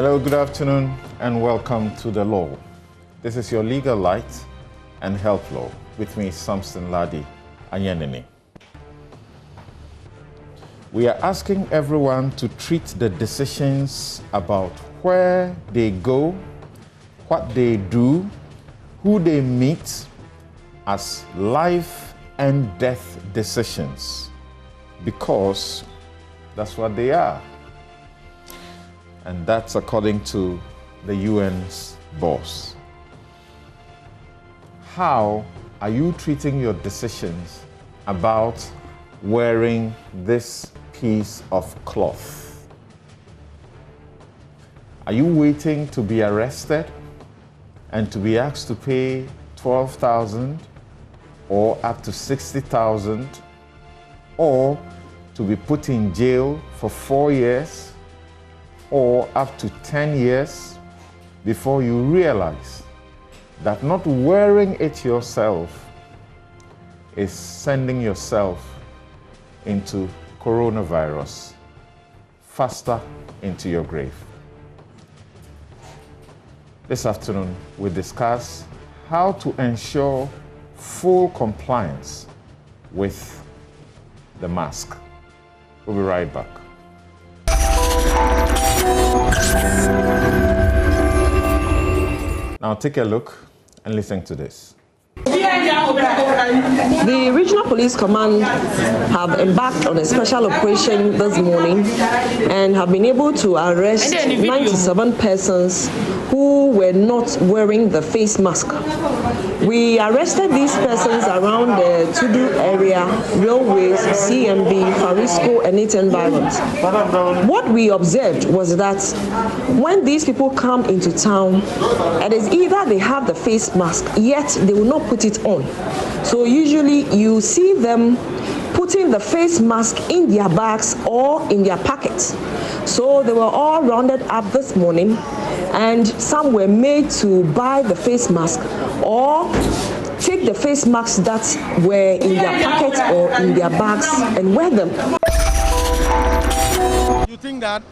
Hello, good afternoon, and welcome to The Law. This is your legal light and health law. With me, Samson Ladi Anyanini. We are asking everyone to treat the decisions about where they go, what they do, who they meet as life and death decisions, because that's what they are. And that's according to the UN's boss. How are you treating your decisions about wearing this piece of cloth? Are you waiting to be arrested and to be asked to pay 12,000 or up to 60,000, or to be put in jail for 4 years or up to 10 years before you realize that not wearing it yourself is sending yourself into coronavirus faster into your grave? This afternoon, we discuss how to ensure full compliance with the mask. We'll be right back. Now take a look and listen to this. The Regional Police Command have embarked on a special operation this morning and have been able to arrest 97 persons who were not wearing the face mask. We arrested these persons around the Tudu area, railways, CMB, Farisco, and its environs. What we observed was that when these people come into town, it is either they have the face mask, yet they will not put it on. So usually you see them putting the face mask in their bags or in their pockets. So they were all rounded up this morning, and some were made to buy the face mask or take the face masks that were in their pockets or in their bags and wear them. You think that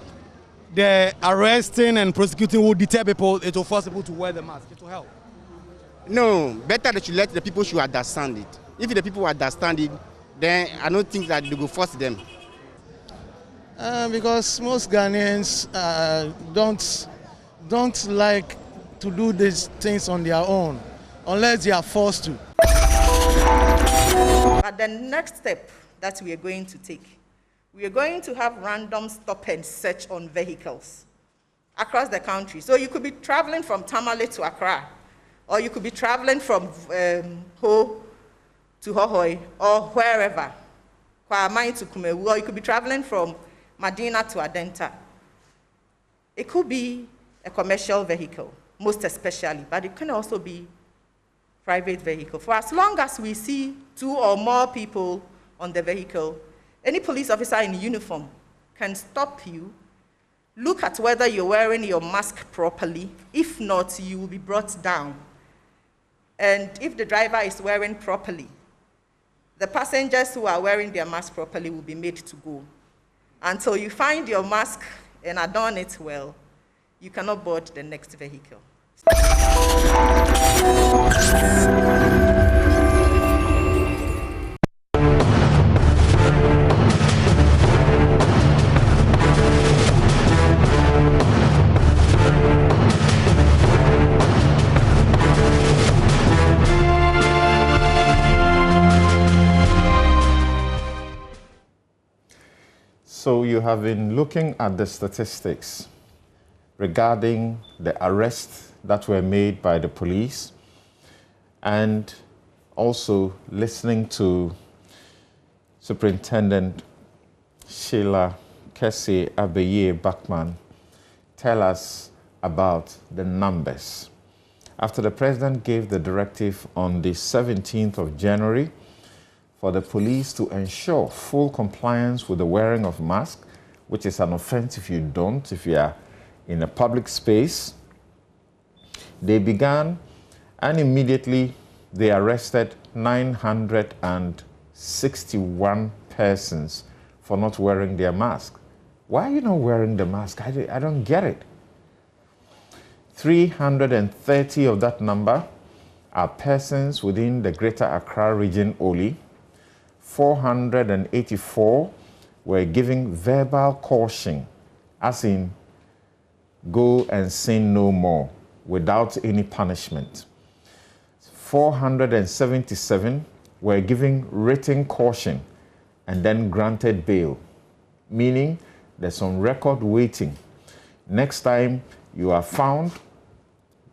the arresting and prosecuting will deter people, it will force people to wear the mask, it will help? No, better that you let the people should understand it. If the people understand it, then I don't think that they will force them. Because most Ghanaians don't like to do these things on their own, unless they are forced to. But the next step that we are going to take, we are going to have random stop and search on vehicles across the country. So you could be traveling from Tamale to Accra, or you could be traveling from Ho to Hohoi, or wherever, Kwamai to Kumewu, or you could be traveling from Medina to Adenta. It could be a commercial vehicle, most especially, but it can also be private vehicle. For as long as we see 2 or more people on the vehicle, any police officer in uniform can stop you, look at whether you're wearing your mask properly. If not, you will be brought down. And if the driver is wearing properly, the passengers who are wearing their mask properly will be made to go. Until you find your mask and adorn it well, you cannot board the next vehicle. So you have been looking at the statistics regarding the arrests that were made by the police, and also listening to Superintendent Sheila Kessie Abeye Bachman tell us about the numbers. After the President gave the directive on the 17th of January for the police to ensure full compliance with the wearing of masks, which is an offense if you don't, if you are in a public space, they began, and immediately they arrested 961 persons for not wearing their mask. Why are you not wearing the mask? I don't get it. 330 of that number are persons within the Greater Accra region only. 484 were giving verbal caution, as in, go and sin no more, without any punishment. 477 were giving written caution and then granted bail, meaning there's some record waiting. Next time you are found,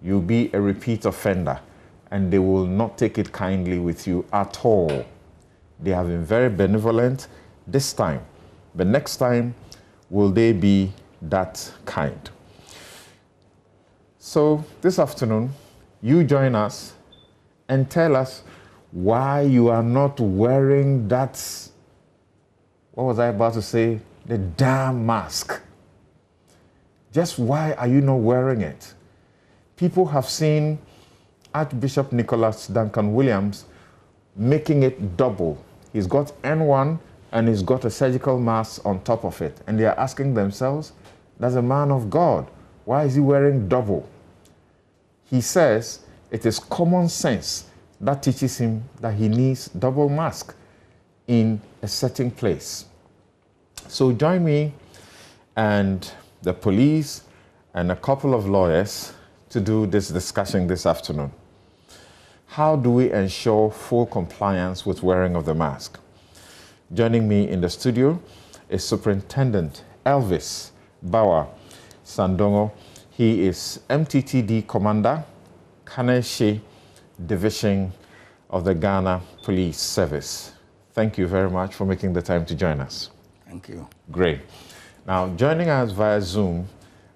you'll be a repeat offender, and they will not take it kindly with you at all. They have been very benevolent this time, but next time, will they be that kind? So this afternoon, you join us and tell us why you are not wearing that, what was I about to say? The damn mask. Just why are you not wearing it? People have seen Archbishop Nicholas Duncan Williams making it double. He's got N1 and he's got a surgical mask on top of it. And they are asking themselves, that's a man of God. Why is he wearing double? He says it is common sense that teaches him that he needs double mask in a certain place. So join me and the police and a couple of lawyers to do this discussion this afternoon. How do we ensure full compliance with wearing of the mask? Joining me in the studio is Superintendent Elvis Bauer Sandongo. He is MTTD Commander, Kaneshie Division of the Ghana Police Service. Thank you very much for making the time to join us. Thank you. Great. Now, joining us via Zoom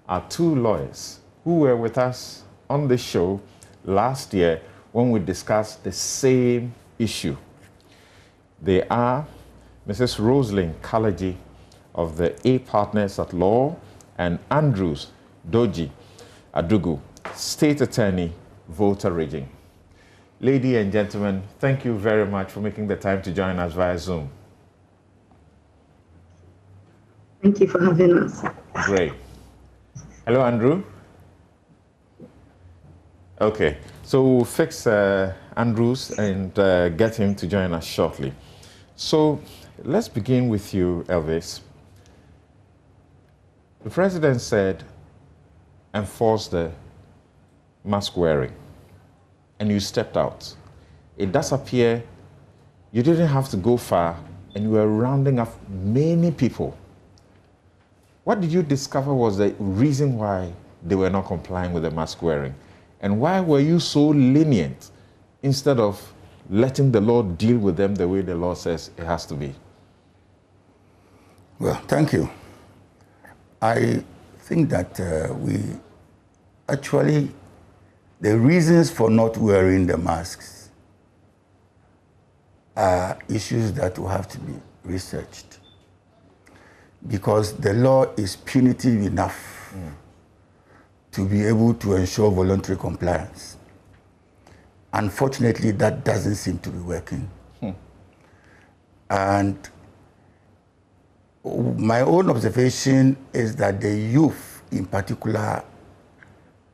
are two lawyers who were with us on the show last year when we discussed the same issue. They are Mrs. Rosalind Kalaji of the A Partners at Law and Andrews Doji Adugu, State Attorney, Volta Region. Ladies and gentlemen, thank you very much for making the time to join us via Zoom. Thank you for having us. Great. Hello, Andrew. Okay, so we'll fix Andrews and get him to join us shortly. So let's begin with you, Elvis. The president said, enforce the mask wearing, and you stepped out. It does appear you didn't have to go far, and you were rounding up many people. What did you discover was the reason why they were not complying with the mask wearing? And why were you so lenient instead of letting the law deal with them the way the law says it has to be? Well, thank you. I think that the reasons for not wearing the masks are issues that will have to be researched, because the law is punitive enough to be able to ensure voluntary compliance. Unfortunately, that doesn't seem to be working. And my own observation is that the youth in particular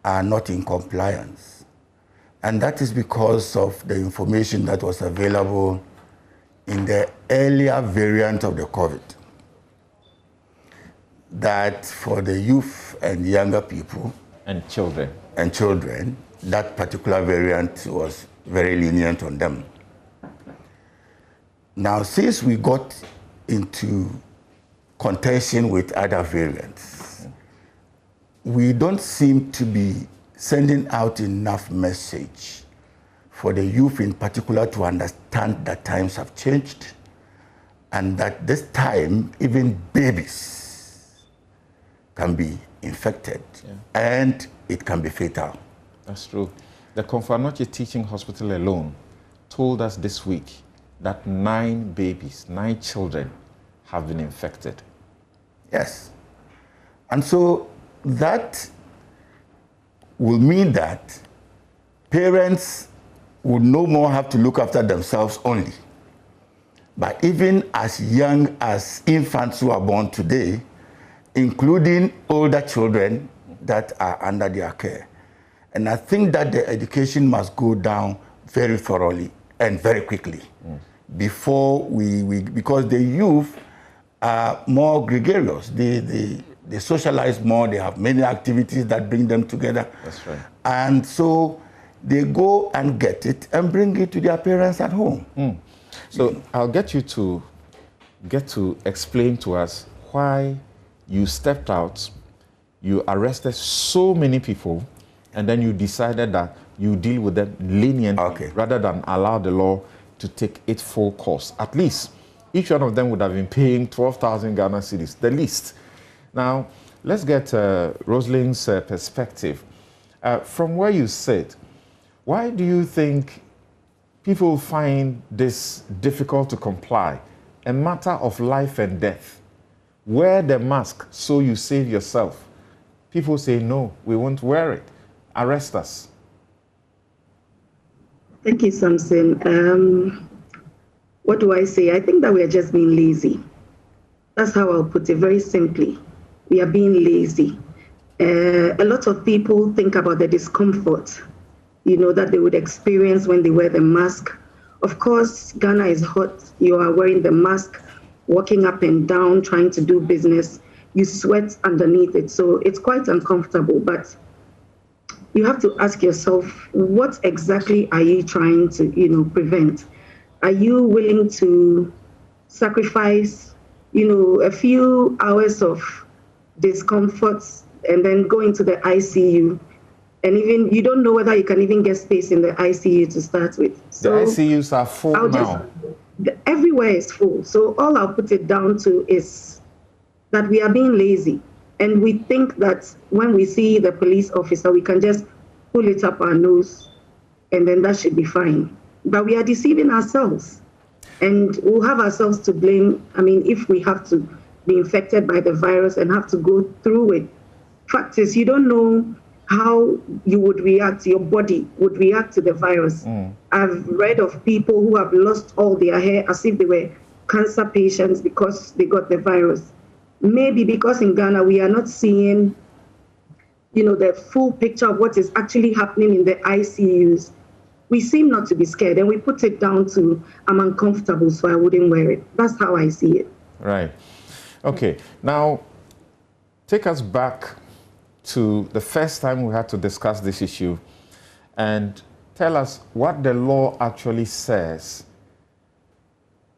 are not in compliance. And that is because of the information that was available in the earlier variant of the COVID. That for the youth and younger people and children, that particular variant was very lenient on them. Now, since we got into contention with other variants, we don't seem to be sending out enough message for the youth in particular to understand that times have changed and that this time even babies can be infected and it can be fatal. That's true. The Confanoche Teaching Hospital alone told us this week that 9 children have been infected. Yes. And so that will mean that parents will no more have to look after themselves only, but even as young as infants who are born today, including older children that are under their care. And I think that the education must go down very thoroughly and very quickly before because the youth are more gregarious. They socialize more, they have many activities that bring them together. That's right. And so they go and get it and bring it to their parents at home. So I'll get you to explain to us why you stepped out, you arrested so many people, and then you decided that you deal with them leniently rather than allow the law to take its full course. At least each one of them would have been paying 12,000 Ghana cedis, the least. Now, let's get Rosalind's perspective. From where you sit, why do you think people find this difficult to comply? A matter of life and death. Wear the mask so you save yourself. People say, no, we won't wear it. Arrest us. Thank you, Samson. What do I say? I think that we are just being lazy. That's how I'll put it very simply. We are being lazy. A lot of people think about the discomfort, that they would experience when they wear the mask. Of course, Ghana is hot. You are wearing the mask, walking up and down, trying to do business. You sweat underneath it. So it's quite uncomfortable, but you have to ask yourself, what exactly are you trying to, prevent? Are you willing to sacrifice, a few hours of discomfort and then go into the ICU? And even you don't know whether you can even get space in the ICU to start with. So the ICUs are full now. Everywhere is full. So all I'll put it down to is that we are being lazy. And we think that when we see the police officer, we can just pull it up our nose and then that should be fine. But we are deceiving ourselves. And we'll have ourselves to blame, if we have to be infected by the virus and have to go through it. Fact is, you don't know how you would react, your body would react to the virus. I've read of people who have lost all their hair as if they were cancer patients because they got the virus. Maybe because in Ghana, we are not seeing, the full picture of what is actually happening in the ICUs. We seem not to be scared, and we put it down to, I'm uncomfortable, so I wouldn't wear it. That's how I see it. Right. Okay. Now, take us back to the first time we had to discuss this issue and tell us what the law actually says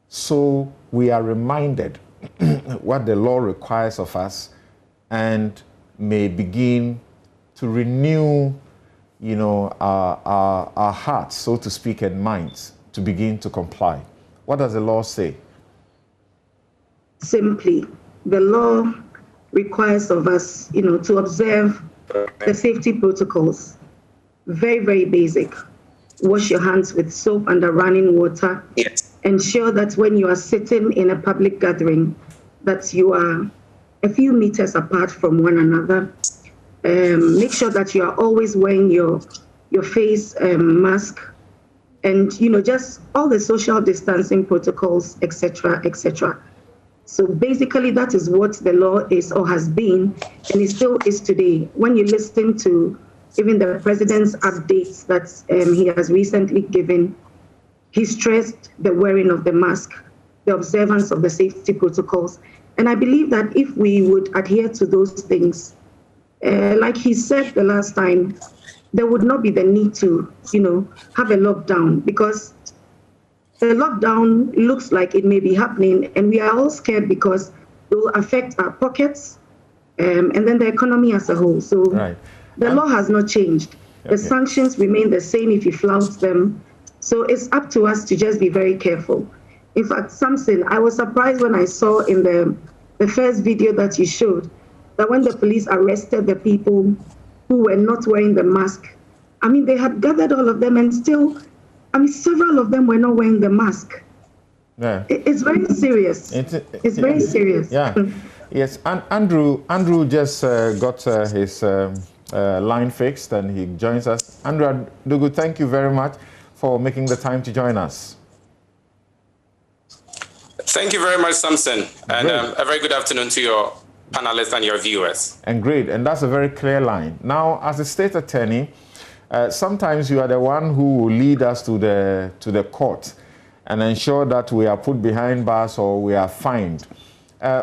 so we are reminded what the law requires of us and may begin to renew, our hearts, so to speak, and minds to begin to comply. What does the law say? Simply, the law requires of us, to observe the safety protocols. Very, very basic. Wash your hands with soap under running water. Yes. Ensure that when you are sitting in a public gathering, that you are a few meters apart from one another. Make sure that you are always wearing your face mask, and just all the social distancing protocols, etc., etc. So basically, that is what the law is or has been, and it still is today. When you listen to even the president's updates that he has recently given, he stressed the wearing of the mask, the observance of the safety protocols. And I believe that if we would adhere to those things, like he said the last time, there would not be the need to, have a lockdown, because the lockdown looks like it may be happening, and we are all scared because it will affect our pockets and then the economy as a whole. So the law has not changed. The sanctions remain the same if you flout them. So it's up to us to just be very careful. In fact, Samson, I was surprised when I saw in the first video that you showed that when the police arrested the people who were not wearing the mask, they had gathered all of them and still, several of them were not wearing the mask. Yeah. It's very serious. It's very serious. Yeah. Yes. And Andrew just got his line fixed and he joins us. Andrew Adugu, thank you very much for making the time to join us. Thank you very much, Samson. And a very good afternoon to your panelists and your viewers. And great. And that's a very clear line. Now, as a state attorney, Sometimes you are the one who will lead us to the court and ensure that we are put behind bars or we are fined.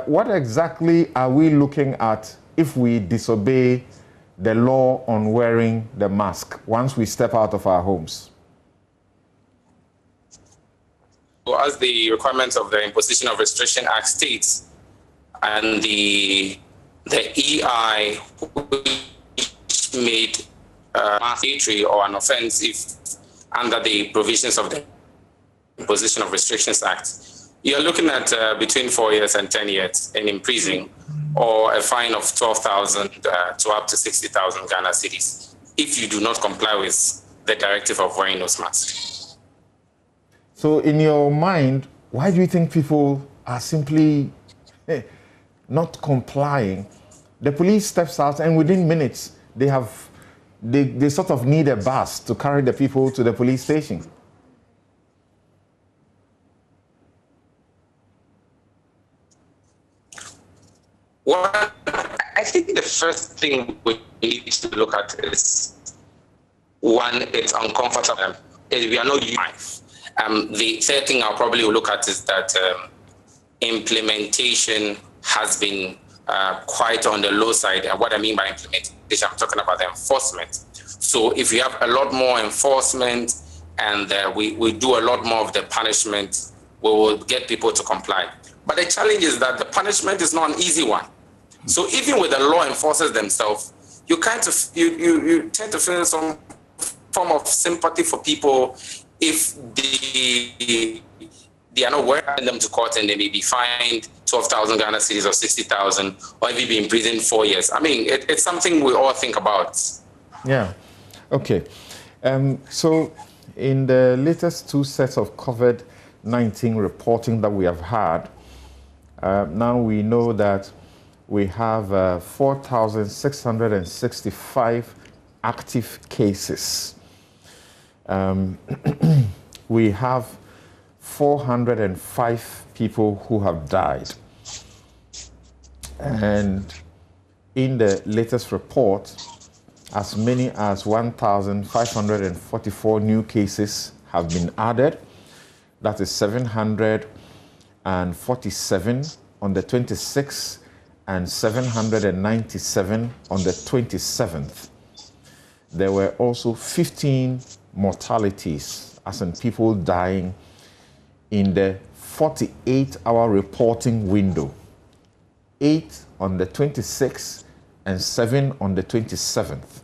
What exactly are we looking at if we disobey the law on wearing the mask once we step out of our homes? Well, as the requirements of the Imposition of Restriction Act states, and the EI which made mandatory or an offense if under the provisions of the Imposition of Restrictions Act, you're looking at between 4 years and 10 years in prison, or a fine of 12,000 to up to 60,000 Ghana cedis if you do not comply with the directive of wearing nose masks. So in your mind, why do you think people are simply not complying? The police steps out and within minutes they sort of need a bus to carry the people to the police station. Well, I think the first thing we need to look at is, one, it's uncomfortable. We are not used. The third thing I'll probably look at is that implementation has been quite on the low side. And what I mean by implementation, I'm talking about the enforcement. So if you have a lot more enforcement and we do a lot more of the punishment, we will get people to comply. But the challenge is that the punishment is not an easy one. So even with the law enforcers themselves, you tend to feel some form of sympathy for people if they are not wearing them to court and they may be fined 12,000 Ghana cedis or 60,000 or even be in prison 4 years. I mean, it's something we all think about. Yeah. Okay. So in the latest 2 sets of COVID-19 reporting that we have had, now we know that we have 4,665 active cases. We have 405 people who have died. And in the latest report, as many as 1,544 new cases have been added. That is 747 on the 26th and 797 on the 27th. There were also 15 mortalities, as in people dying, in the 48-hour reporting window. 8 on the 26th and 7 on the 27th.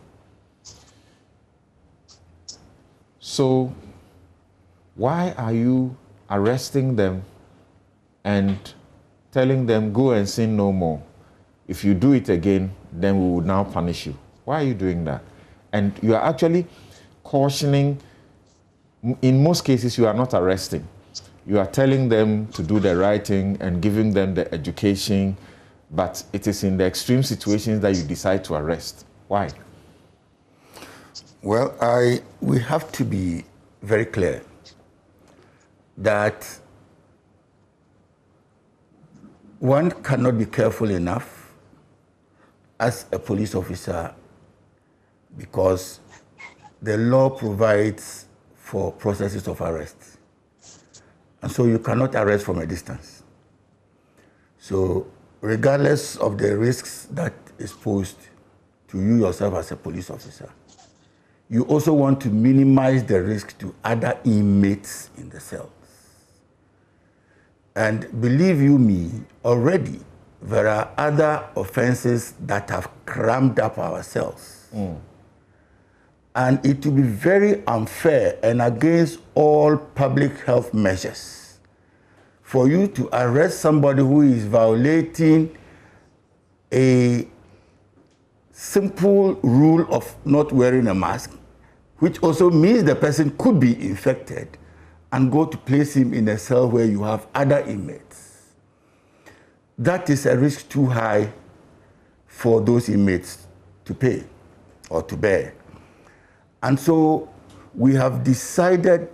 So why are you arresting them and telling them, go and sin no more? If you do it again, then we will now punish you. Why are you doing that? And you are actually cautioning. In most cases, you are not arresting. You are telling them to do the right thing and giving them the education, but it is in the extreme situations that you decide to arrest. Why? Well, we have to be very clear that one cannot be careful enough as a police officer, because the law provides for processes of arrest. And so you cannot arrest from a distance. So regardless of the risks that is posed to you yourself as a police officer, you also want to minimize the risk to other inmates in the cells. And believe you me, already there are other offenses that have crammed up our cells. And it will be very unfair and against all public health measures for you to arrest somebody who is violating a simple rule of not wearing a mask, which also means the person could be infected, and go to place him in a cell where you have other inmates. That is a risk too high for those inmates to pay or to bear. And so we have decided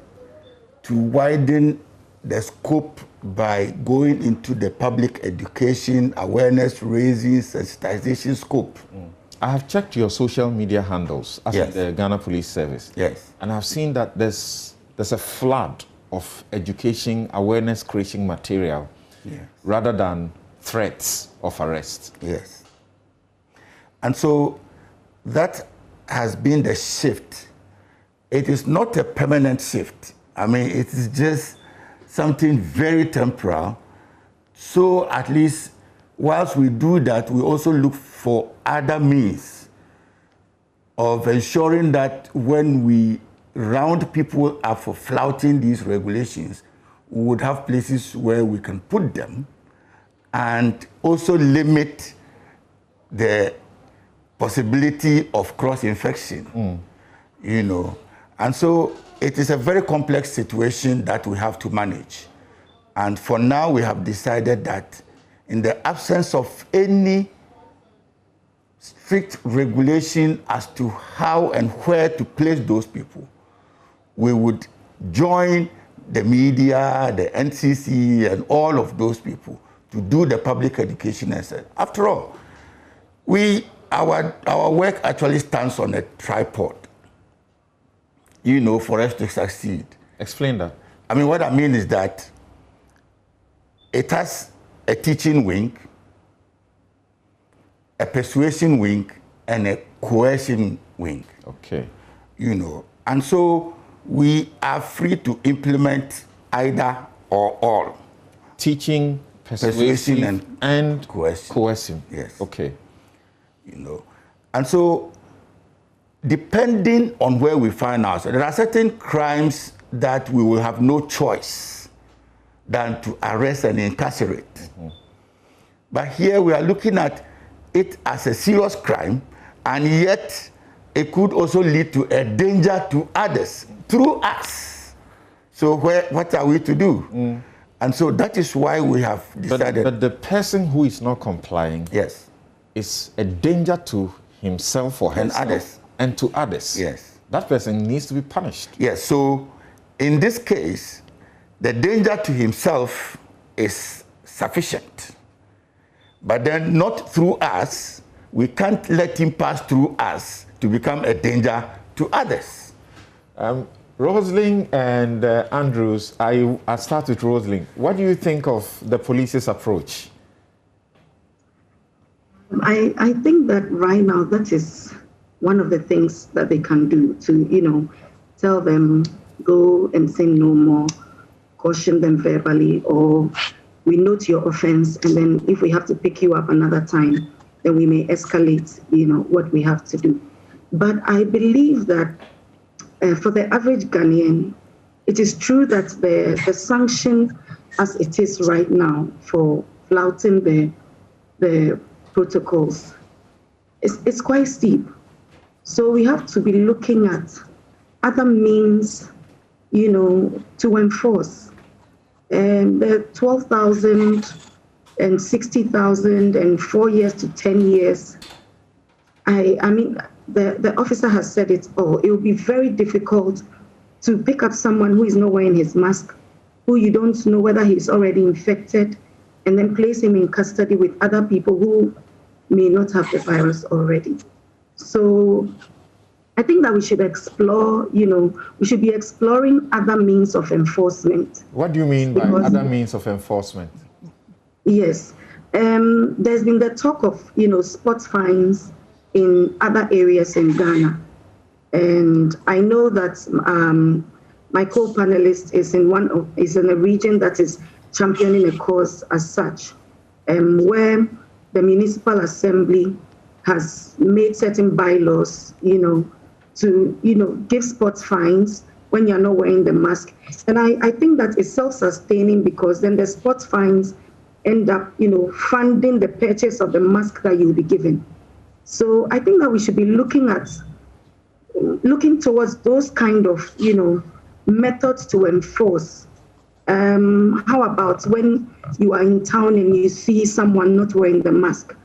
to widen the scope by going into the public education, awareness raising, sensitization scope. I have checked your social media handles as Yes. the Ghana Police Service. Yes. And I've seen that there's a flood of education, awareness creation material, Yes. rather than threats of arrest. Yes. And so that has been the shift. It is not a permanent shift. I mean, it is just something very temporal. So at least whilst we do that, we also look for other means of ensuring that when we round people up for flouting these regulations, we would have places where we can put them and also limit the possibility of cross-infection, you know. And so it is a very complex situation that we have to manage. And for now, we have decided that in the absence of any strict regulation as to how and where to place those people, we would join the media, the NCC, and all of those people to do the public education. After all, our work actually stands on a tripod, you know, for us to succeed. Explain that. I mean, what I mean is that it has a teaching wing, a persuasion wing, and a coercion wing. Okay. You know, and so we are free to implement either or all. Teaching, persuasion, and coercion. Coercion. Yes. Okay. You know, and so depending on where we find ourselves, there are certain crimes that we will have no choice than to arrest and incarcerate. Mm-hmm. But here we are looking at it as a serious crime, and yet it could also lead to a danger to others through us. So what are we to do? And so that is why we have decided. But the person who is not complying, yes, is a danger to himself or herself and others. And to others. Yes. That person needs to be punished. Yes. So in this case, the danger to himself is sufficient. But then not through us. We can't let him pass through us to become a danger to others. Rosalind and Andrews, I start with Rosalind. What do you think of the police's approach? I think that right now that is one of the things that they can do to, you know, tell them go and sin no more, caution them verbally, or we note your offense, and then if we have to pick you up another time, then we may escalate, you know, what we have to do. But I believe that for the average Ghanaian, it is true that the sanction as it is right now for flouting the protocols is quite steep. So we have to be looking at other means, you know, to enforce. And the 12,000 and 60,000 and 4 years to 10 years, I mean, the officer has said it all. It will be very difficult to pick up someone who is not wearing his mask, who you don't know whether he's already infected, and then place him in custody with other people who may not have the virus already. So I think that we should explore, you know, we should be exploring other means of enforcement. What do you mean by other means of enforcement? Yes. There's been the talk of, you know, spot fines in other areas in Ghana. And I know that my co-panelist is in a region that is championing a cause as such, where the municipal assembly has made certain bylaws, you know, to, you know, give spot fines when you're not wearing the mask. And I think that is self-sustaining, because then the spot fines end up, you know, funding the purchase of the mask that you'll be given. So I think that we should be looking towards those kind of, you know, methods to enforce. How about when you are in town and you see someone not wearing the mask?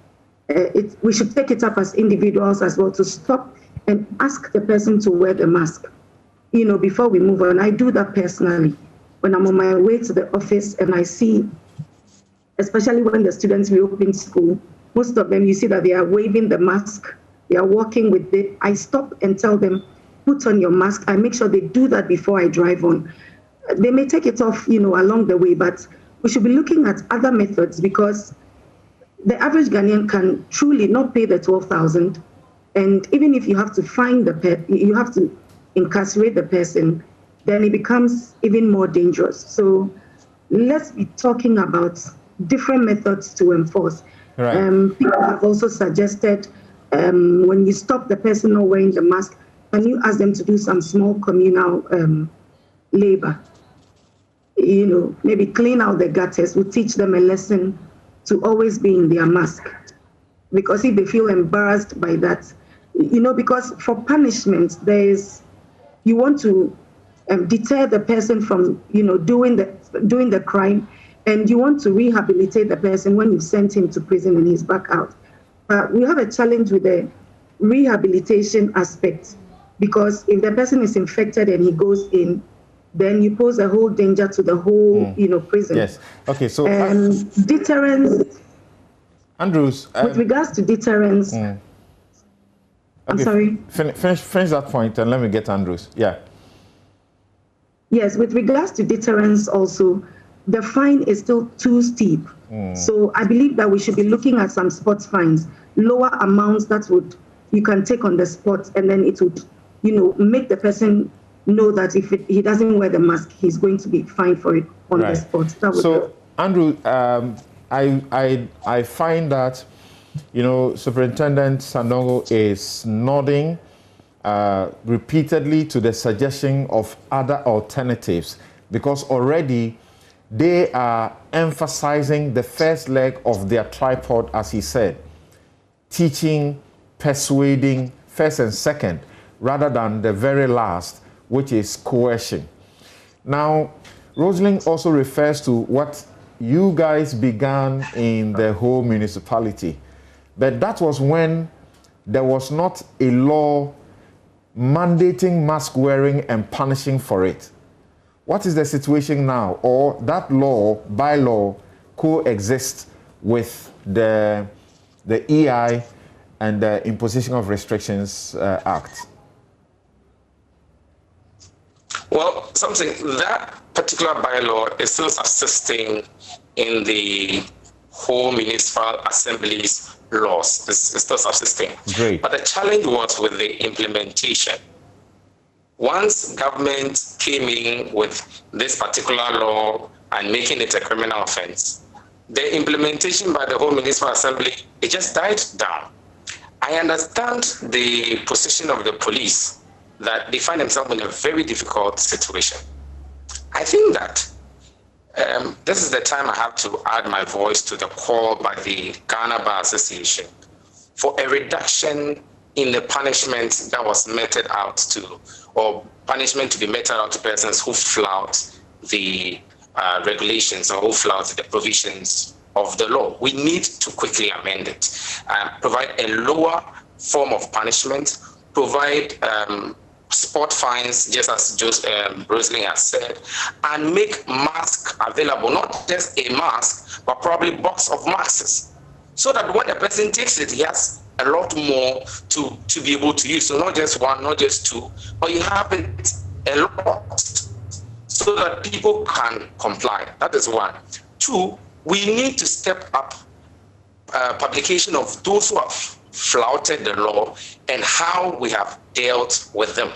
We should take it up as individuals as well to stop and ask the person to wear the mask, you know, before we move on. I do that personally. When I'm on my way to the office and I see, especially when the students reopen school, most of them, you see that they are waving the mask, they are walking with it, I stop and tell them, put on your mask. I make sure they do that before I drive on. They may take it off, along the way, but we should be looking at other methods, because the average Ghanaian can truly not pay the 12,000. And even if you have to find you have to incarcerate the person, then it becomes even more dangerous. So let's be talking about different methods to enforce. Right. People have also suggested when you stop the person not wearing the mask, can you ask them to do some small communal labor? Maybe clean out the gutters. We'll teach them a lesson to always be in their mask. Because if they feel embarrassed by that, because for punishment, you want to deter the person from, doing the crime, and you want to rehabilitate the person when you've sent him to prison and he's back out. But we have a challenge with the rehabilitation aspect, because if the person is infected and he goes in, then you pose a whole danger to the whole, prison. Yes. Okay. So deterrence. Andrews. With regards to deterrence. Okay, I'm sorry. Finish that point and let me get Andrews. Yeah. Yes. With regards to deterrence, also, the fine is still too steep. So I believe that we should be looking at some spot fines, lower amounts that you can take on the spot, and then it would, make the person know that if he doesn't wear the mask, he's going to be fined for it on the spot. So, Andrew, I find that, Superintendent Sandongo is nodding repeatedly to the suggestion of other alternatives, because already they are emphasizing the first leg of their tripod, as he said, teaching, persuading, first and second, rather than the very last, which is coercion. Now, Rosalind also refers to what you guys began in the whole municipality, but that was when there was not a law mandating mask wearing and punishing for it. What is the situation now? Or that law, bylaw, coexists with the EI and the Imposition of Restrictions Act? Well, that particular bylaw is still assisting in the whole municipal assemblies laws. It's still assisting. Great. But the challenge was with the implementation. Once government came in with this particular law and making it a criminal offense, the implementation by the whole municipal assembly, it just died down. I understand the position of the police, that they find themselves in a very difficult situation. I think that this is the time I have to add my voice to the call by the Ghana Bar Association for a reduction in the punishment that was meted out to, or punishment to be meted out to persons who flout the regulations or who flout the provisions of the law. We need to quickly amend it, provide a lower form of punishment, provide spot fines, just as Rosalind has said, and make masks available, not just a mask, but probably box of masks, so that when the person takes it, he has a lot more to be able to use. So not just one, not just two, but you have it a lot so that people can comply. That is one. Two, we need to step up publication of those who have flouted the law and how we have dealt with them.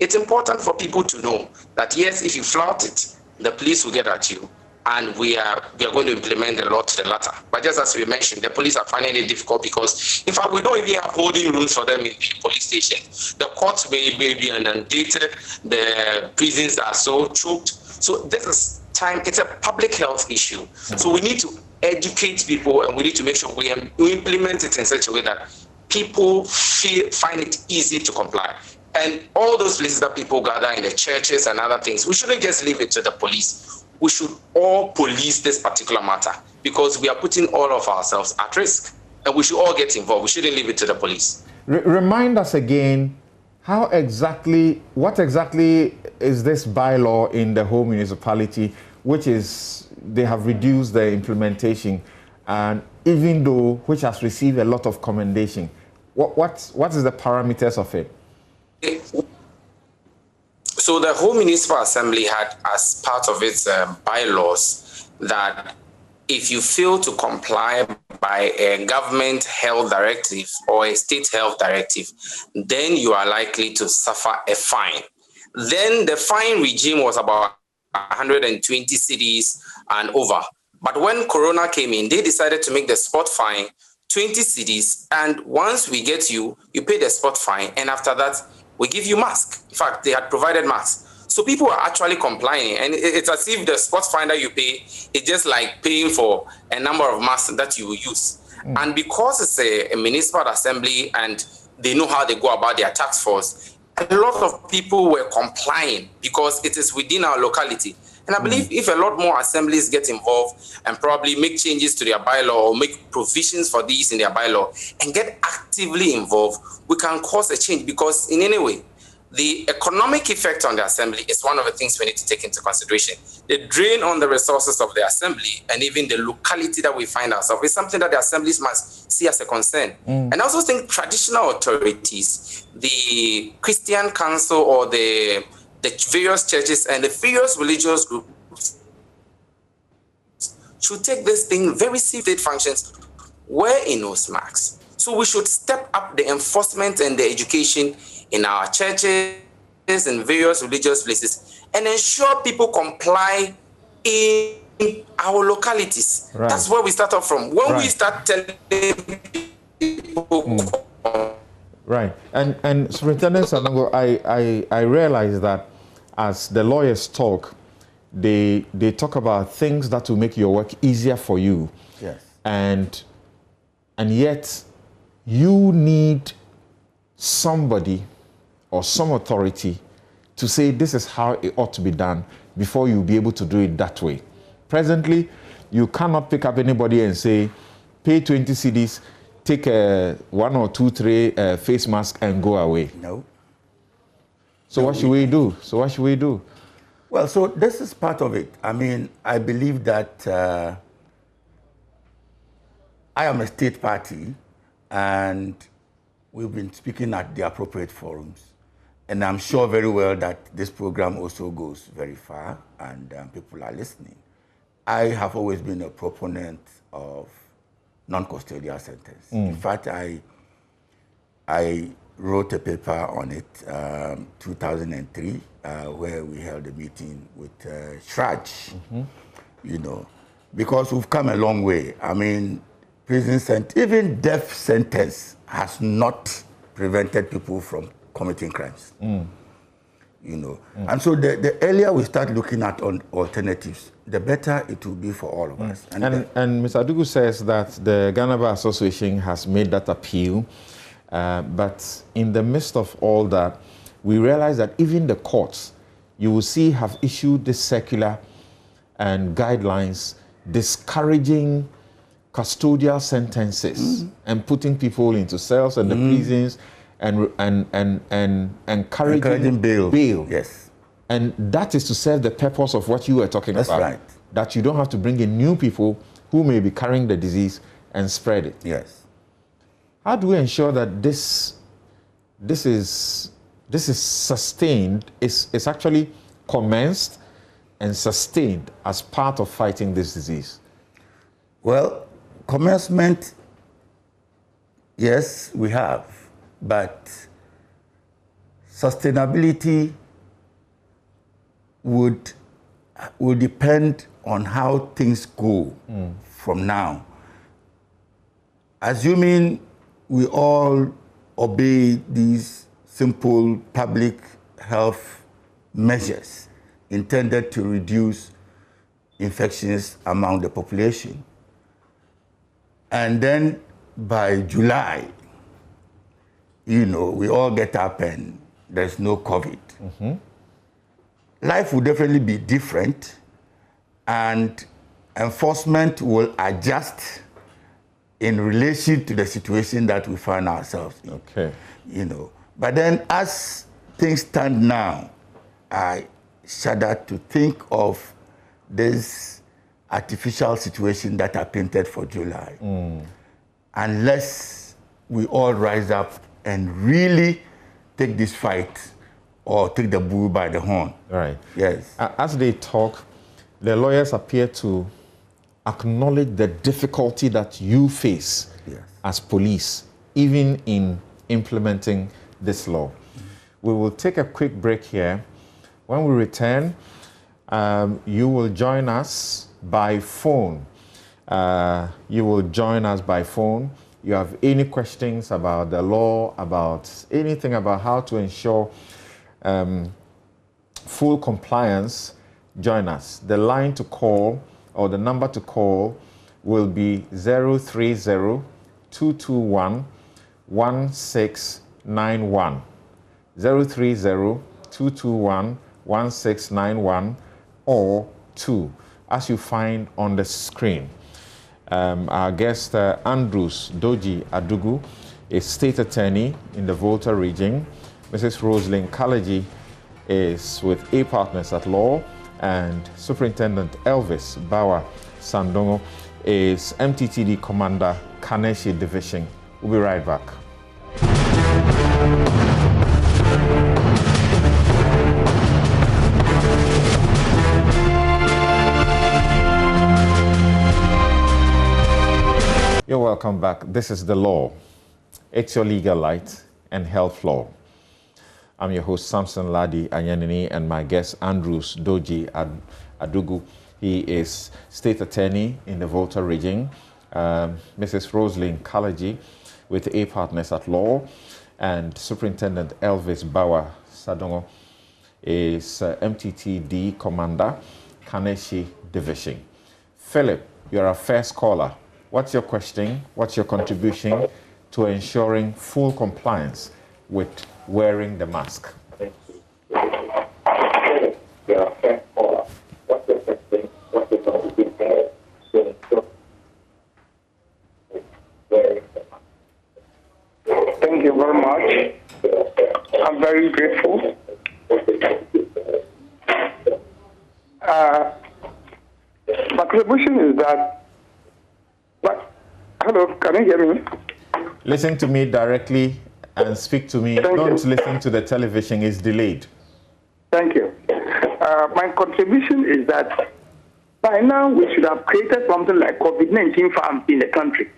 It's important for people to know that, yes, if you flout it, the police will get at you, and we are going to implement the law to the latter. But just as we mentioned, the police are finding it difficult because, in fact, we don't even have holding rooms for them in the police station. The courts may be inundated, the prisons are so choked. So this is time, it's a public health issue. So we need to educate people, and we need to make sure we implement it in such a way that people find it easy to comply. And all those places that people gather in the churches and other things, we shouldn't just leave it to the police. We should all police this particular matter, because we are putting all of ourselves at risk, and we should all get involved. We shouldn't leave it to the police. Remind us again, what exactly is this bylaw in the whole municipality, which is they have reduced the implementation, and even though which has received a lot of commendation. what is the parameters of it? So the whole municipal assembly had as part of its bylaws that if you fail to comply by a government health directive or a state health directive, then you are likely to suffer a fine. Then the fine regime was about 120 cedis and over. But when Corona came in, they decided to make the spot fine 20 cedis. And once we get you, you pay the spot fine. And after that, we give you mask. In fact, they had provided masks. So people are actually complying. And it's as if the spot fine that you pay is just like paying for a number of masks that you will use. And because it's a municipal assembly and they know how they go about their task force, a lot of people were complying because it is within our locality. And I believe if a lot more assemblies get involved and probably make changes to their bylaw or make provisions for these in their bylaw and get actively involved, we can cause a change, because in any way, the economic effect on the assembly is one of the things we need to take into consideration. The drain on the resources of the assembly and even the locality that we find ourselves is something that the assemblies must see as a concern. And I also think traditional authorities, the Christian Council or the various churches and the various religious groups should take this thing very serious. State functions were in those marks. So we should step up the enforcement and the education in our churches and various religious places and ensure people comply in our localities. Right. That's where we start off from. When we start telling people... Right. And Superintendent Sanongo, I realize that as the lawyers talk, they talk about things that will make your work easier for you. Yes. And yet you need somebody or some authority to say this is how it ought to be done before you'll be able to do it that way. Presently, you cannot pick up anybody and say, pay 20 cedis, take 1 or 2 tray face mask and go away. No. So what should we do? Well, so this is part of it. I mean, I believe that I am a state party and we've been speaking at the appropriate forums. And I'm sure very well that this program also goes very far and people are listening. I have always been a proponent of non-custodial sentence. In fact, I wrote a paper on it 2003 where we held a meeting with Shraj, you know, because we've come a long way. I mean, prison sentence, even death sentence has not prevented people from committing crimes, you know. And so the earlier we start looking at alternatives, the better it will be for all of us. And Mr. Adugu says that the Ghana Bar Association has made that appeal, but in the midst of all that, we realize that even the courts, you will see, have issued this circular and guidelines discouraging custodial sentences and putting people into cells and the prisons and encouraging bail. Yes. And that is to serve the purpose of what you were talking about. That's right. That you don't have to bring in new people who may be carrying the disease and spread it. Yes. How do we ensure that this is sustained, is actually commenced and sustained as part of fighting this disease? Well, commencement, yes, we have, but sustainability would depend on how things go from now. Assuming we all obey these simple public health measures intended to reduce infections among the population, and then by July, you know, we all get up and there's no COVID. Life will definitely be different and enforcement will adjust in relation to the situation that we find ourselves in. Okay. You know, but then as things stand now, I shudder to think of this artificial situation that are painted for July. Unless we all rise up and really take this fight or take the bull by the horn. Right. Yes. As they talk, the lawyers appear to acknowledge the difficulty that you face as police, even in implementing this law. We will take a quick break here. When we return, you will join us by phone. You have any questions about the law, about anything about how to ensure full compliance, join us. The line to call or the number to call will be 030-221-1691. 030-221-1691 or 2, as you find on the screen. Our guest, Andrews Doji Adugu, is state attorney in the Volta region. Mrs. Rosalind Kalaji is with A Partners at Law, and Superintendent Elvis Bawa Sandongo is MTTD Commander, Kaneshi Division. We'll be right back. You're welcome back. This is The Law. It's your legal light and health law. I'm your host, Samson Ladi Anyanini, and my guest, Andrews Doji Adugu. He is state attorney in the Volta region. Mrs. Rosalind Kalaji with A Partners at Law, and Superintendent Elvis Bawa Sadongo is MTTD Commander, Kaneshi Division. Philip, you're our first caller. What's your question? What's your contribution to ensuring full compliance with wearing the mask? Thank you. You're our first caller. What's your question? What's your contribution to ensure wearing the mask? Thank you very much. I'm very grateful. My contribution is that. Hello, can you hear me? Listen to me directly and speak to me. Don't listen to the television, it's delayed. Thank you. My contribution is that by now we should have created something like COVID-19 farm in the country,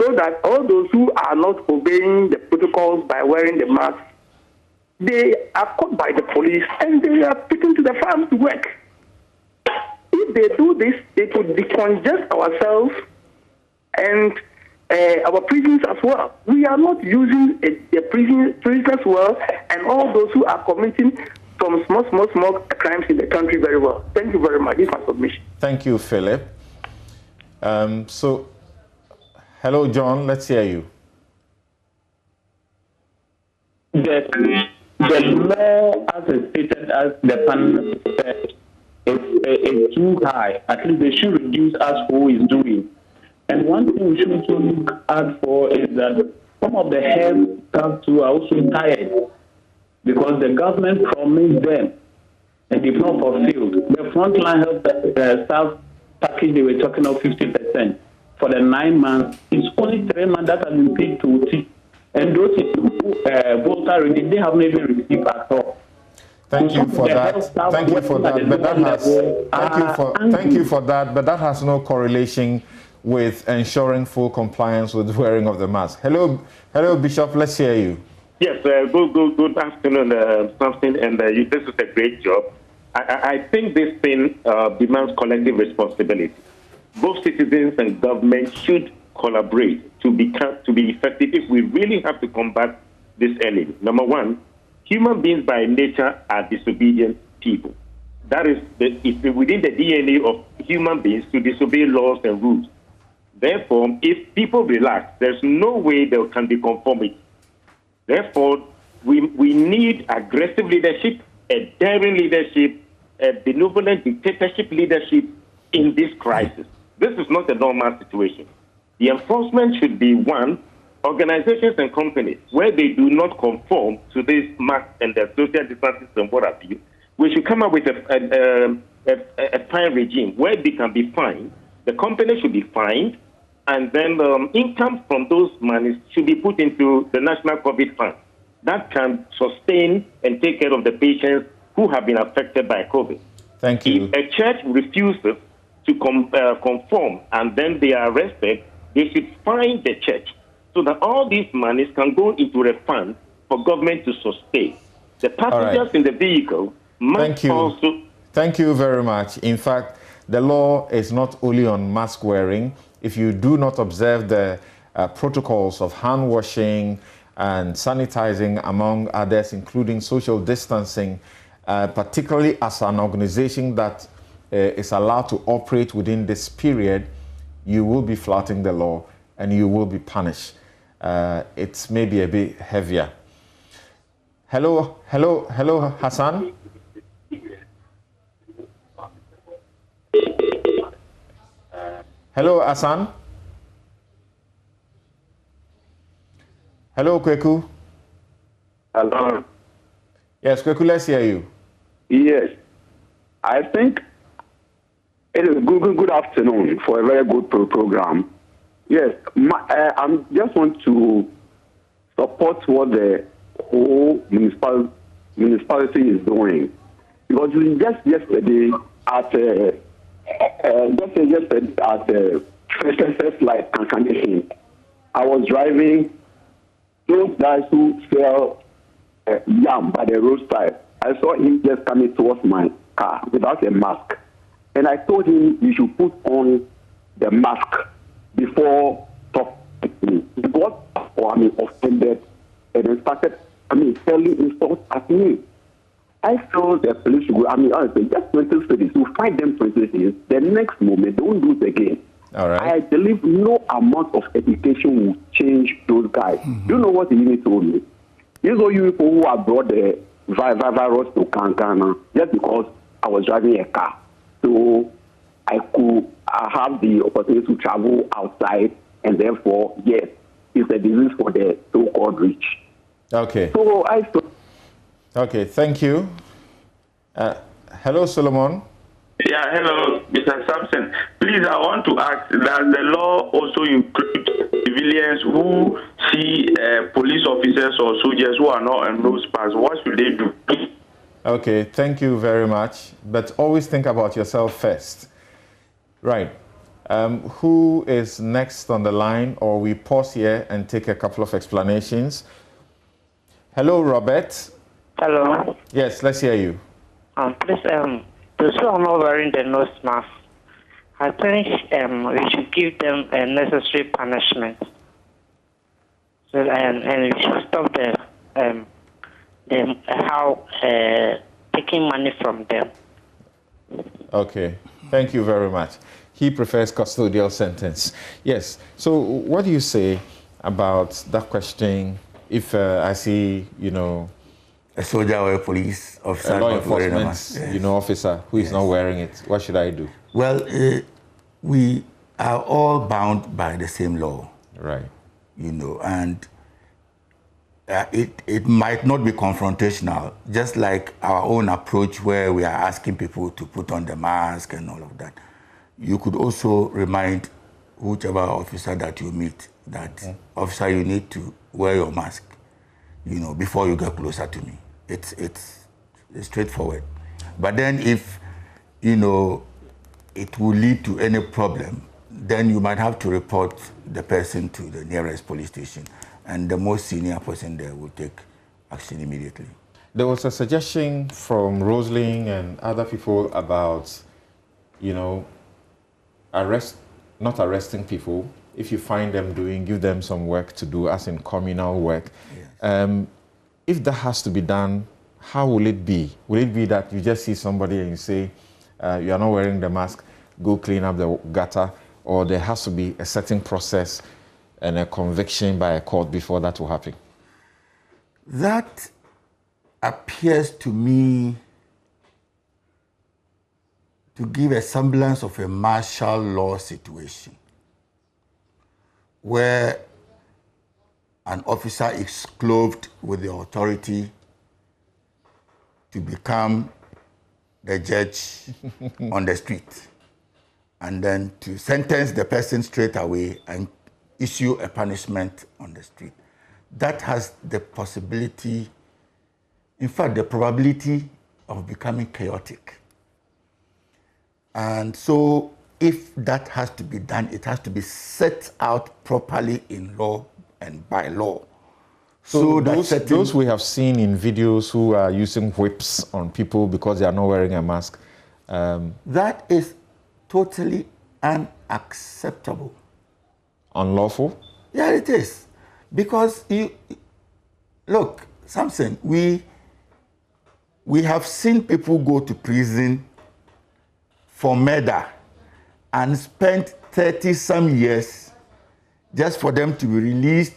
so that all those who are not obeying the protocols by wearing the mask, they are caught by the police and they are taken to the farm to work. If they do this, it would decongest ourselves and our prisons as well. We are not using the prisoners well, and all those who are committing some small crimes in the country very well. Thank you very much. This is my submission. Thank you, Philip. So, hello, John. Let's hear you. The law, as stated, as the panel said, is too high. At least they should reduce as who is doing. And one thing we should also look out for is that some of the health staff too are also tired because the government promised them and they've not fulfilled. The frontline health staff package they were talking of 50% for the 9 months. It's only 3 months that have been paid to OT. And those Volta already, they haven't even received at all. Thank you for that. Thank you for that. But that has thank you for that. But that has no correlation with ensuring full compliance with wearing of the mask. Hello, Bishop. Let's hear you. Yes. Good afternoon, Samson. And this is a great job. I think this thing demands collective responsibility. Both citizens and government should collaborate to be effective if we really have to combat this enemy. Number one, human beings by nature are disobedient people. That is within the DNA of human beings to disobey laws and rules. Therefore, if people relax, there's no way there can be conformity. Therefore, we need aggressive leadership, a daring leadership, a benevolent dictatorship leadership in this crisis. This is not a normal situation. The enforcement should be, one, organizations and companies where they do not conform to this mask and the social distancing and what have you. We should come up with a fine regime where they can be fined. The company should be fined, and then income from those monies should be put into the National COVID Fund. That can sustain and take care of the patients who have been affected by COVID. Thank you. If a church refuses to conform and then they are arrested, they should fine the church so that all these monies can go into a fund for government to sustain. The passengers in the vehicle must also... Thank you very much. In fact, the law is not only on mask wearing. If you do not observe the protocols of hand washing and sanitizing, among others, including social distancing, particularly as an organization that is allowed to operate within this period, you will be flouting the law and you will be punished. It's maybe a bit heavier. Hello, Hassan. Hello, Hassan. Hello, Kweku. Hello. Yes, Kweku, let's hear you. Yes. I think it is good afternoon for a very good program. Yes, I just want to support what the whole municipality is doing. Because just yesterday at First Light and Condition, I was driving those guys who sell yam by the roadside. I saw him just coming towards my car without a mask. And I told him you should put on the mask before talking to me. He got offended and then started selling insults at me. I feel the police should go, honestly, just 20 cities, you find them 20 cities, the next moment they won't do it again. All right. I believe no amount of education will change those guys. You know what he told me? These are you people who have brought the virus to Kankana just because I was driving a car. So I have the opportunity to travel outside, and therefore, yes, it's a disease for the so-called rich. Okay. So I thought. Okay, thank you. Hello, Solomon. Yeah, hello, Mr. Sampson. Please, I want to ask, does the law also include civilians who see police officers or soldiers who are not on those pass? What should they do? Okay, thank you very much. But always think about yourself first. Right. Who is next on the line? Or we pause here and take a couple of explanations. Hello, Robert. Hello. Yes, let's hear you. Please, those who are not wearing the nose mask, I think we should give them a necessary punishment. So, and we should stop taking money from them. Okay, thank you very much. He prefers custodial sentence. Yes, so what do you say about that question? If I see, a soldier or a police officer, a law enforcement, officer who is not wearing it, what should I do? Well, we are all bound by the same law. Right. And it might not be confrontational, just like our own approach where we are asking people to put on the mask and all of that. You could also remind whichever officer that you meet that, officer, you need to wear your mask, before you get closer to me. It's straightforward. But then if, it will lead to any problem, then you might have to report the person to the nearest police station, and the most senior person there will take action immediately. There was a suggestion from Rosalind and other people about, not arresting people. If you find them give them some work to do, as in communal work. Yes. If that has to be done, how will it be? Will it be that you just see somebody and you say, you are not wearing the mask, go clean up the gutter, or there has to be a certain process and a conviction by a court before that will happen? That appears to me to give a semblance of a martial law situation, where an officer is clothed with the authority to become the judge on the street. and then to sentence the person straight away and issue a punishment on the street. That has the possibility, in fact, the probability of becoming chaotic. And so if that has to be done, it has to be set out properly in law and by law. So those we have seen in videos who are using whips on people because they are not wearing a mask. That is totally unacceptable. Unlawful? Yeah, it is. Because look, Samson, we have seen people go to prison for murder and spent 30-some years just for them to be released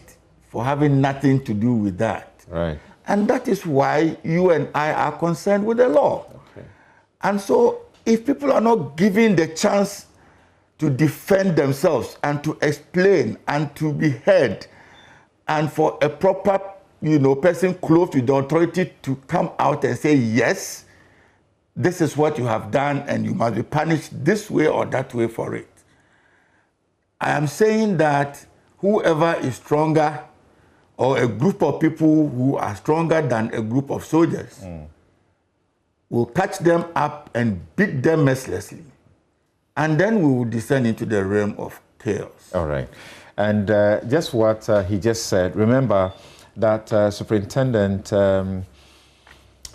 for having nothing to do with that. Right. And that is why you and I are concerned with the law. Okay. And so if people are not given the chance to defend themselves and to explain and to be heard, and for a proper, person clothed with the authority to come out and say, yes, this is what you have done and you must be punished this way or that way for it. I am saying that whoever is stronger, or a group of people who are stronger than a group of soldiers, will catch them up and beat them mercilessly. And then we will descend into the realm of chaos. All right. And just what he just said, remember that Superintendent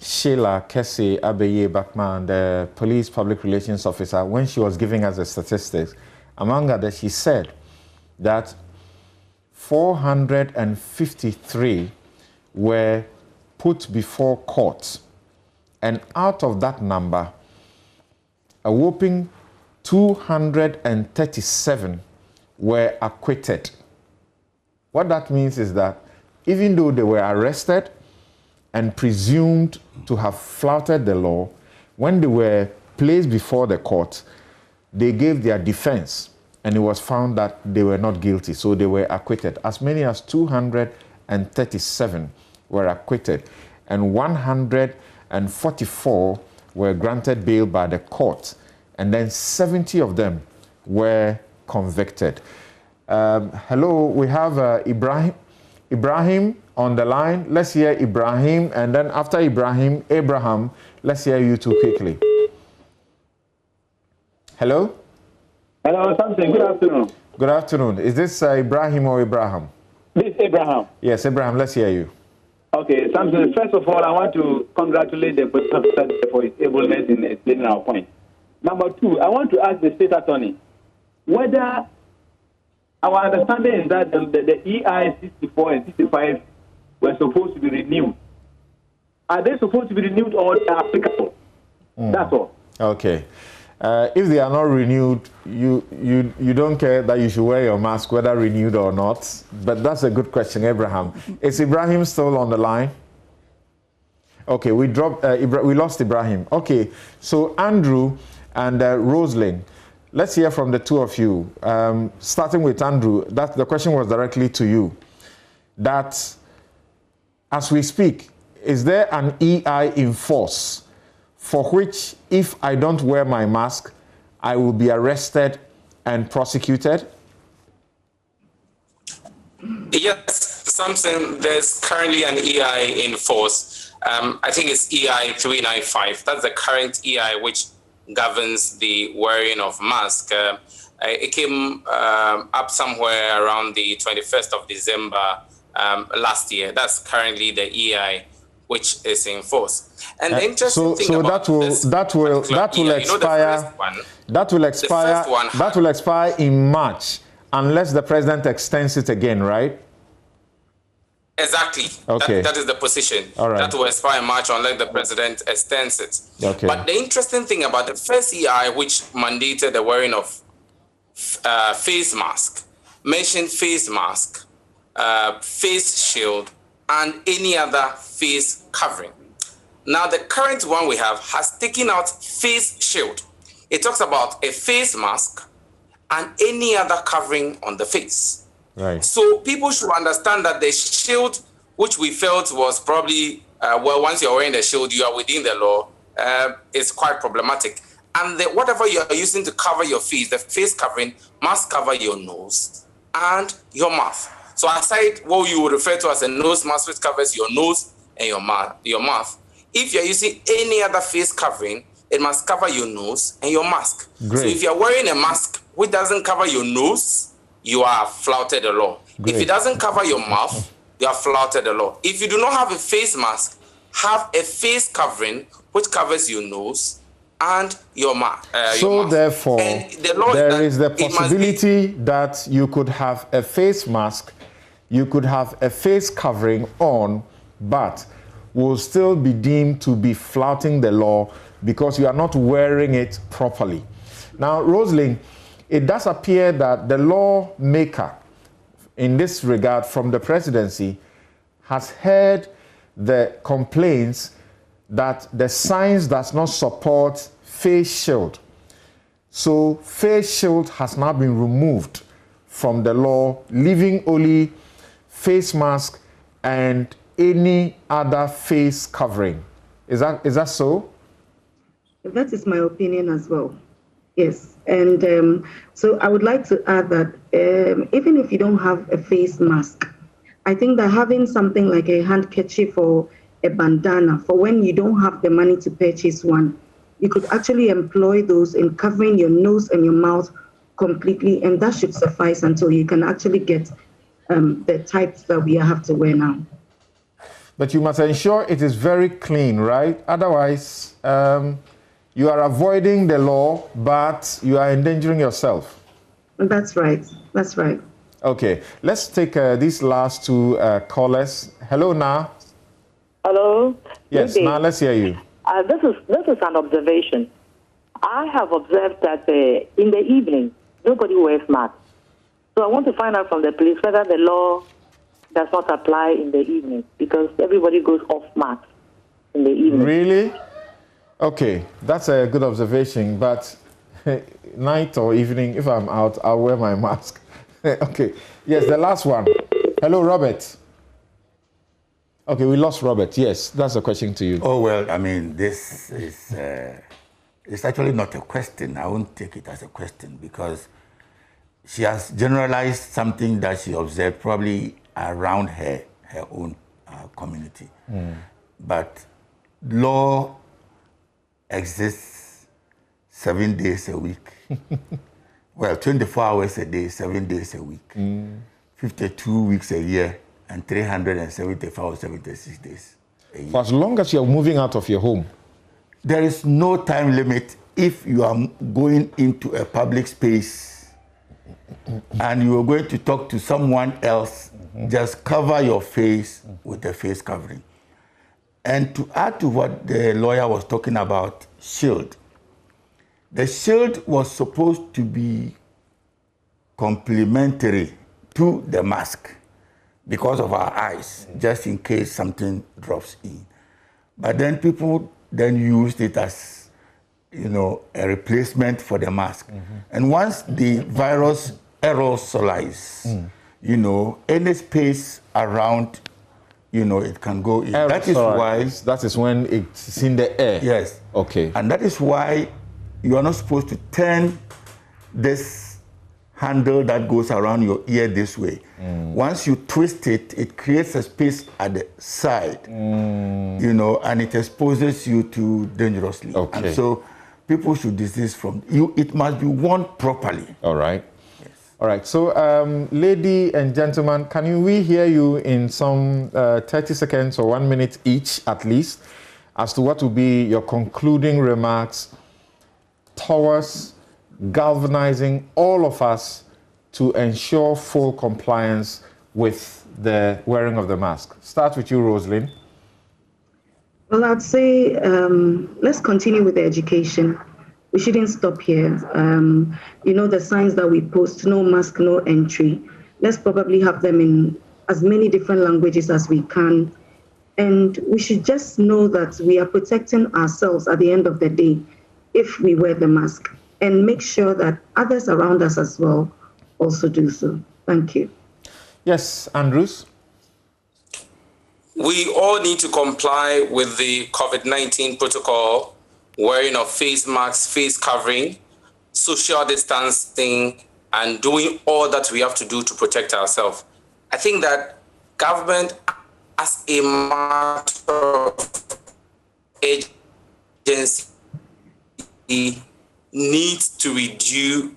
Sheila Kessie Abeye Bakman, the police public relations officer, when she was giving us the statistics, among others, she said that 453 were put before court. And out of that number, a whopping 237 were acquitted. What that means is that even though they were arrested and presumed to have flouted the law, when they were placed before the court, they gave their defense and it was found that they were not guilty, so they were acquitted. As many as 237 were acquitted and 144 were granted bail by the court, and then 70 of them were convicted. Hello, we have Ibrahim on the line. Let's hear Ibrahim, and then after Ibrahim, Abraham. Let's hear you two quickly. Hello? Hello, Samson. Good afternoon. Good afternoon. Is this Ibrahim or Abraham? This is Abraham. Yes, Abraham, let's hear you. Okay, Samson, first of all, I want to congratulate the police officer for his ableness in explaining our point. Number two, I want to ask the state attorney whether our understanding is that the EI 64 and 65 were supposed to be renewed. Are they supposed to be renewed or are they applicable? That's all. Okay. If they are not renewed, you don't care that you should wear your mask, whether renewed or not. But that's a good question, Abraham. Is Ibrahim still on the line? Okay, we lost Ibrahim. Okay, so Andrew and Rosalind, let's hear from the two of you. Starting with Andrew, the question was directly to you. That, as we speak, is there an EI in force for which, if I don't wear my mask, I will be arrested and prosecuted? Yes, Samson, there's currently an EI in force. I think it's EI 395. That's the current EI which governs the wearing of mask. It came up somewhere around the 21st of December last year. That's currently the EI which is in force. And the interesting thing about that will expire in March unless the president extends it again, right? Exactly. Okay. That is the position. All right. That will expire in March unless the president extends it. Okay. But the interesting thing about the first EI, which mandated the wearing of face mask, mentioned face mask, face shield, and any other face covering. Now, the current one we have has taken out face shield. It talks about a face mask and any other covering on the face. Right. So people should understand that the shield, which we felt was probably, once you're wearing the shield, you are within the law, is quite problematic. And whatever you are using to cover your face, the face covering must cover your nose and your mouth. So aside what you would refer to as a nose mask, which covers your nose and your mouth, if you're using any other face covering, it must cover your nose and your mask. Great. So if you're wearing a mask which doesn't cover your nose, you are flouted the law. Great. If it doesn't cover your mouth, you are flouted the law. If you do not have a face mask, have a face covering which covers your nose and your mouth. So therefore, there is the possibility that you could have a face mask, you could have a face covering on, but will still be deemed to be flouting the law because you are not wearing it properly. Now, Rosalind, it does appear that the lawmaker in this regard from the presidency has heard the complaints that the science does not support face shield. So face shield has now been removed from the law, leaving only face mask and any other face covering. Is that so? That is my opinion as well. Yes. And so I would like to add that even if you don't have a face mask, I think that having something like a handkerchief or a bandana for when you don't have the money to purchase one, you could actually employ those in covering your nose and your mouth completely, and that should suffice until you can actually get the types that we have to wear now. But you must ensure it is very clean, right? Otherwise, you are avoiding the law, but you are endangering yourself. That's right. That's right. Okay, let's take these last two callers. Hello, Na. Hello. Yes, Na, let's hear you. This is an observation. I have observed that in the evening, nobody wears masks. So I want to find out from the police whether the law does not apply in the evening, because everybody goes off mask in the evening. Really? Okay, that's a good observation, but night or evening, if I'm out, I'll wear my mask. Okay, yes, the last one. Hello, Robert. Okay, we lost Robert. Yes, that's a question to you. Oh, well, I mean, this is it's actually not a question. I won't take it as a question because she has generalized something that she observed probably around her own community. But law exists 7 days a week. Well, 24 hours a day, 7 days a week. 52 weeks a year, and 375 or 76 days a year. For as long as you're moving out of your home. There is no time limit if you are going into a public space and you are going to talk to someone else, just cover your face with a face covering. And to add to what the lawyer was talking about, shield. The shield was supposed to be complementary to the mask because of our eyes, just in case something drops in. But then people then used it as, a replacement for the mask. And once the virus aerosolizes, any space around, it can go in. That is why... That is when it's in the air. Yes. Okay. And that is why you are not supposed to turn this handle that goes around your ear this way. Once you twist it, it creates a space at the side, and it exposes you to dangerously. Okay. And so people should desist from you. It must be worn properly. All right. Yes. All right. So, lady and gentlemen, can we hear you in some 30 seconds or 1 minute each, at least, as to what will be your concluding remarks towards galvanizing all of us to ensure full compliance with the wearing of the mask. Start with you, Rosalind. Well, I'd say let's continue with the education. We shouldn't stop here. The signs that we post, no mask, no entry. Let's probably have them in as many different languages as we can. And we should just know that we are protecting ourselves at the end of the day if we wear the mask, and make sure that others around us as well also do so. Thank you. Yes, Andrews? We all need to comply with the COVID-19 protocol wearing of face masks, face covering, social distancing, and doing all that we have to do to protect ourselves. I think that government, as a matter of agency, needs to review.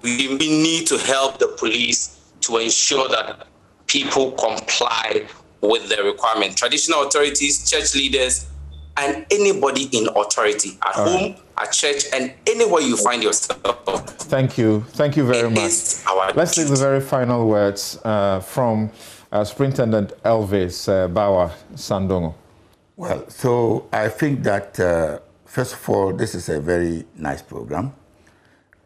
We need to help the police to ensure that people comply with the requirement. Traditional authorities, church leaders, and anybody in authority at home, at church, and anywhere you find yourself. Thank you. Thank you very much. Let's take the very final words from Superintendent Elvis Bawa Sandongo. Well, so I think that, first of all, this is a very nice program.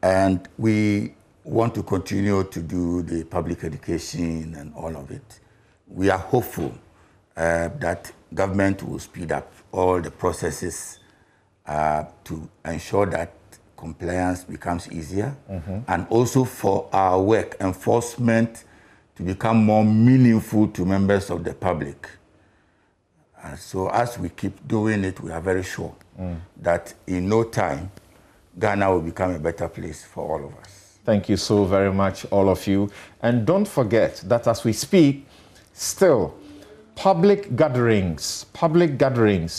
And we want to continue to do the public education and all of it. We are hopeful that government will speed up all the processes to ensure that compliance becomes easier, and also for our work enforcement to become more meaningful to members of the public. So as we keep doing it, we are very sure that in no time, Ghana will become a better place for all of us. Thank you so very much, all of you. And don't forget that as we speak, still, public gatherings,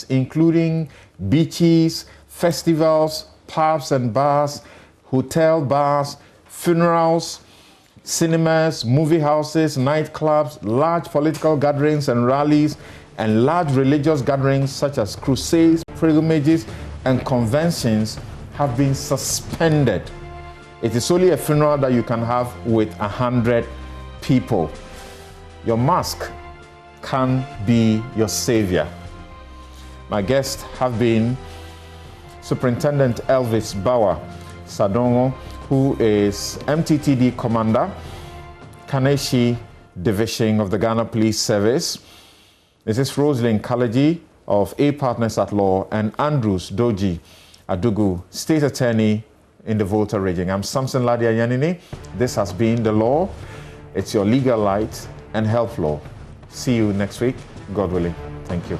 including beaches, festivals, pubs and bars, hotel bars, funerals, cinemas, movie houses, nightclubs, large political gatherings and rallies, and large religious gatherings such as crusades, pilgrimages, and conventions have been suspended. It is only a funeral that you can have with 100 people. Your mask can be your savior. My guests have been Superintendent Elvis Bawa Sandongo, who is MTTD Commander, Kaneshi Division of the Ghana Police Service, Mrs. Rosalind Kalaji of A Partners at Law, and Andrews Doji Adugu, State Attorney in the Volta region. I'm Samson Ladia Yanini. This has been The Law. It's your legal light and health law. See you next week, God willing. Thank you.